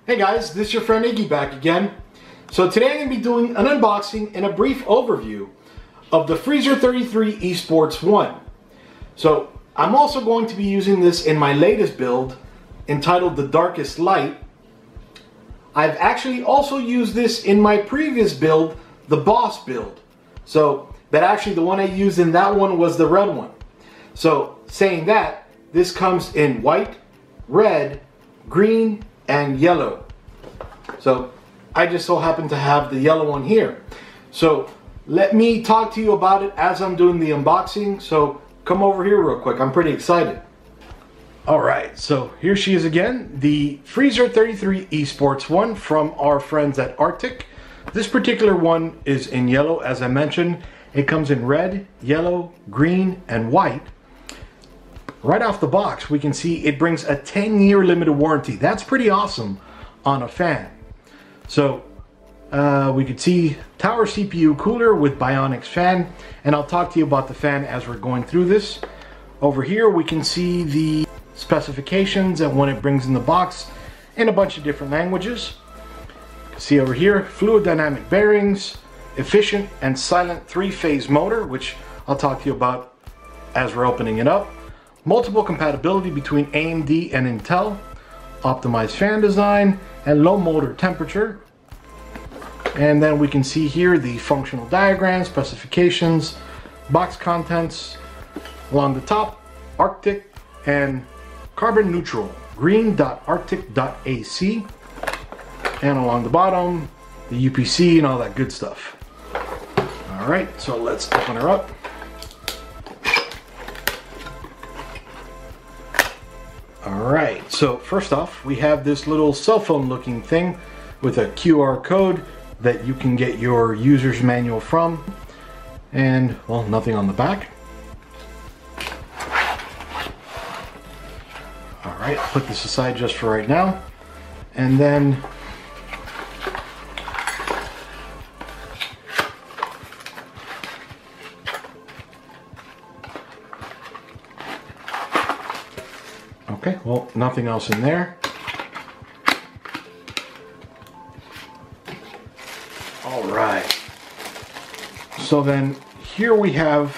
Hey guys, this is your friend Iggy back again. So today I'm going to be doing an unboxing and a brief overview of the Freezer 33 eSports 1. So I'm also going to be using this in my latest build entitled The Darkest Light. I've actually also used this in my previous build, the Boss build. So that actually the one I used in that one was the red one. So saying that, this comes in white, red, green, and yellow. So I just so happen to have the yellow one here. So let me talk to you about it as I'm doing the unboxing. So come over here real quick. I'm pretty excited. Alright, so here she is again, the Freezer 33 eSports 1 from our friends at Arctic. This particular one is in yellow, as I mentioned. It comes in red, yellow, green, and white. Right off the box, we can see it brings a 10-year limited warranty. That's pretty awesome on a fan. So we could see Tower CPU cooler with Bionics fan, and I'll talk to you about the fan as we're going through this. Over here we can see the specifications and what it brings in the box in a bunch of different languages. You can see over here, fluid dynamic bearings, efficient and silent 3-phase motor, which I'll talk to you about as we're opening it up. Multiple compatibility between AMD and Intel, optimized fan design, and low motor temperature. And then we can see here the functional diagram, specifications, box contents. Along the top, Arctic and carbon neutral, green.arctic.ac. And along the bottom, the UPC and all that good stuff. All right, so let's open her up. Alright, so first off, we have this little cell phone looking thing with a QR code that you can get your user's manual from. And, well, nothing on the back. Alright, I'll put this aside just for right now. And then okay, well, nothing else in there. All right. So then here we have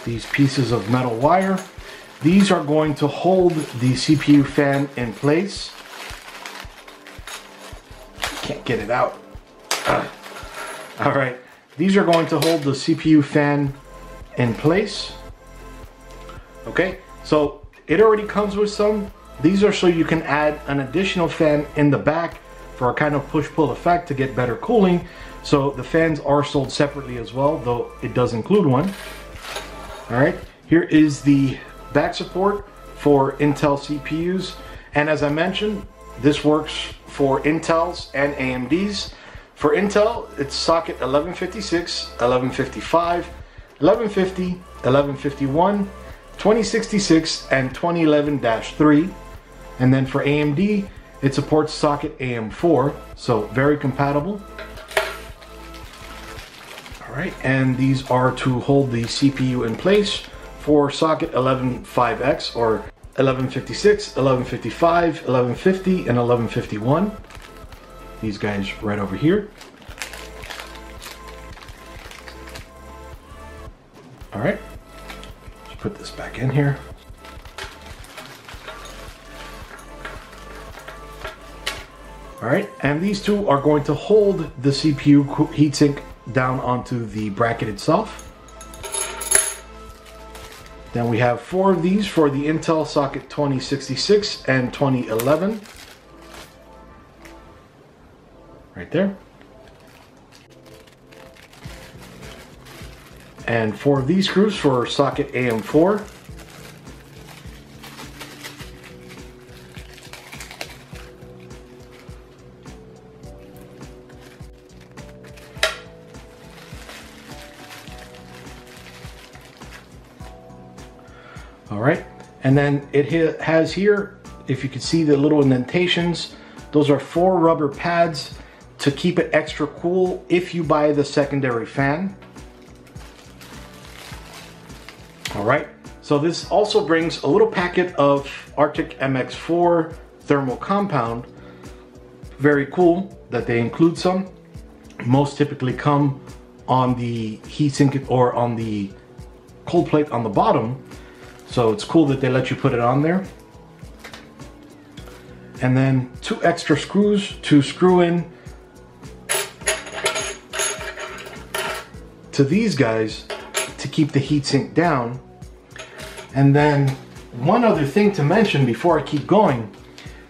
these pieces of metal wire. These are going to hold the CPU fan in place. Can't get it out. All right. These are going to hold the CPU fan in place. Okay, so it already comes with some. These are so you can add an additional fan in the back for a kind of push-pull effect to get better cooling. So the fans are sold separately as well, though it does include one. All right, here is the back support for Intel CPUs. And as I mentioned, this works for Intels and AMDs. For Intel, it's socket 1156, 1155, 1150, 1151, 2066 and 2011-3, and then for AMD it supports socket AM4, so very compatible. All right, and these are to hold the CPU in place for socket 115X or 1156, 1155, 1150, and 1151. These guys right over here. All right. Put this back in here. All right, and these two are going to hold the CPU heatsink down onto the bracket itself. Then we have 4 of these for the Intel socket 2066 and 2011. Right there. And 4 of these screws for socket AM4. All right, and then it has here, if you can see the little indentations, those are 4 rubber pads to keep it extra cool if you buy the secondary fan. All right, So this also brings a little packet of Arctic MX4 thermal compound. Very cool that they include some. Most typically come on the heatsink or on the cold plate on the bottom. So it's cool that they let you put it on there. And then 2 extra screws to screw in to these guys to keep the heatsink down. And then one other thing to mention before I keep going,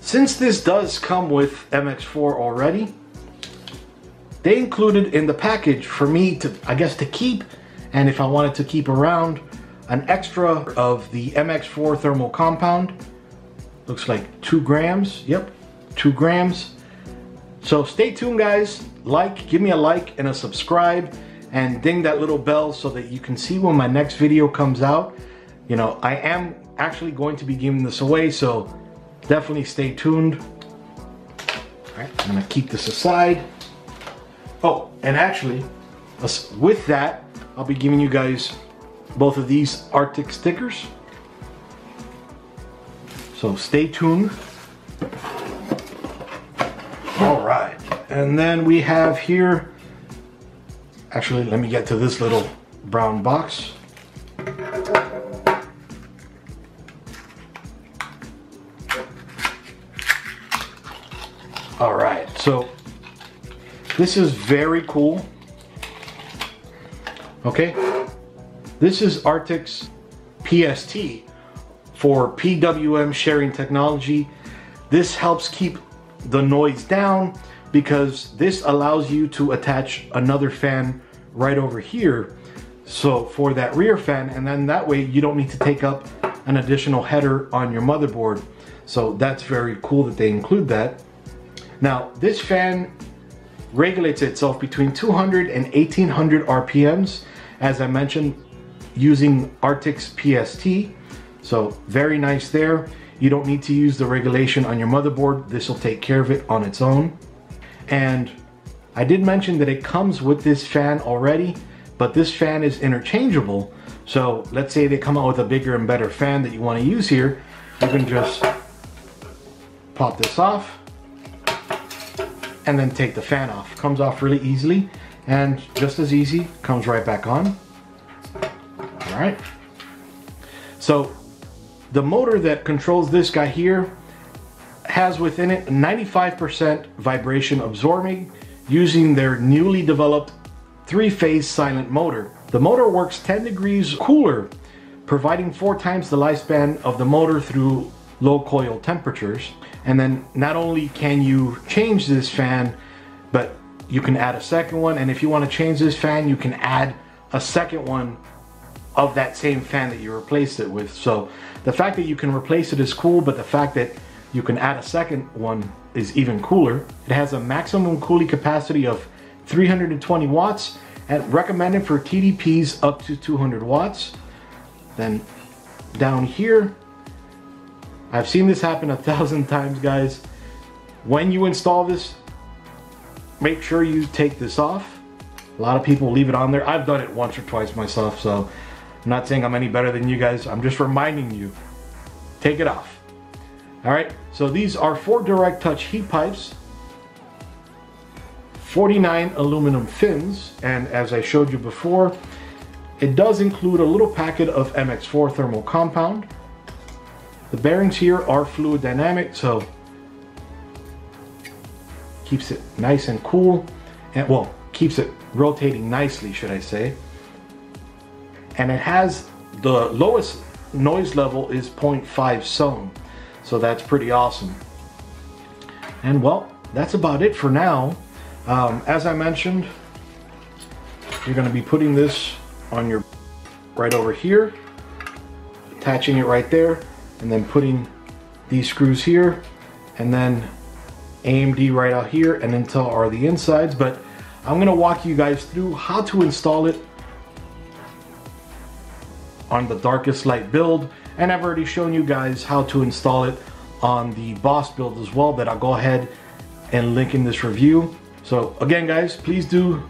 since this does come with MX4 already, they included in the package for me to, I guess, to keep, and if I wanted to keep around, an extra of the MX4 thermal compound. Looks like 2 grams. Yep, 2 grams. So stay tuned, guys. Give me a like and a subscribe, and ding that little bell so that you can see when my next video comes out. You know, I am actually going to be giving this away, so definitely stay tuned. All right, I'm gonna keep this aside. Oh, and actually, with that, I'll be giving you guys both of these Arctic stickers. So stay tuned. All right, and then we have here, actually, let me get to this little brown box. All right, so this is very cool. Okay, this is Arctic's PST for Pwm Sharing Technology. This helps keep the noise down because this allows you to attach another fan right over here, so for that rear fan, and then that way you don't need to take up an additional header on your motherboard. So that's very cool that they include that. Now this fan regulates itself between 200 and 1800 RPMs, as I mentioned, using Arctic's PST. So very nice there. You don't need to use the regulation on your motherboard. This will take care of it on its own. And I did mention that it comes with this fan already, but this fan is interchangeable. So let's say they come out with a bigger and better fan that you want to use here. You can just pop this off and then take the fan off. Comes off really easily, and just as easy, comes right back on. All right. So the motor that controls this guy here has within it 95% vibration absorbing using their newly developed 3-phase silent motor. The motor works 10 degrees cooler, providing 4 times the lifespan of the motor through low coil temperatures. And then not only can you change this fan, but you can add a second one, and if you want to change this fan, you can add a second one of that same fan that you replaced it with. So the fact that you can replace it is cool, but the fact that you can add a second one is even cooler. It has a maximum cooling capacity of 320 watts and recommended for TDPs up to 200 watts. Then down here, I've seen this happen 1,000 times, guys. When you install this, make sure you take this off. A lot of people leave it on there. I've done it once or twice myself, so I'm not saying I'm any better than you guys. I'm just reminding you, take it off. All right, so these are 4 direct touch heat pipes, 49 aluminum fins, and as I showed you before, it does include a little packet of MX4 thermal compound. The bearings here are fluid dynamic, so keeps it nice and cool, and well, keeps it rotating nicely, should I say. And it has the lowest noise level is 0.5 sound, so that's pretty awesome. And well, that's about it for now. As I mentioned, you're going to be putting this on your right over here, attaching it right there, and then putting these screws here, and then AMD right out here, and Intel are the insides. But I'm going to walk you guys through how to install it on the darkest light build, and I've already shown you guys how to install it on the Boss build as well, that I'll go ahead and link in this review. So again, guys, please do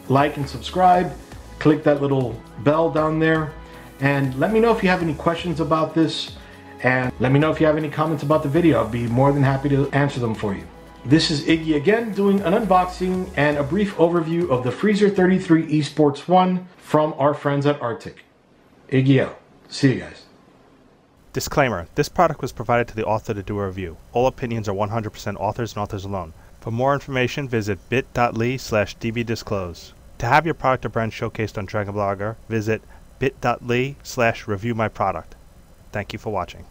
like and subscribe, click that little bell down there, And let me know if you have any questions about this, and let me know if you have any comments about the video. I'll be more than happy to answer them for you. This is Iggy again, doing an unboxing and a brief overview of the Freezer 33 eSports 1 from our friends at Arctic. Iggy out. See you guys. Disclaimer, this product was provided to the author to do a review. All opinions are 100% authors and authors alone. For more information, visit bit.ly/dbdisclose. To have your product or brand showcased on Dragon Blogger, visit bit.ly/reviewmyproduct. Thank you for watching.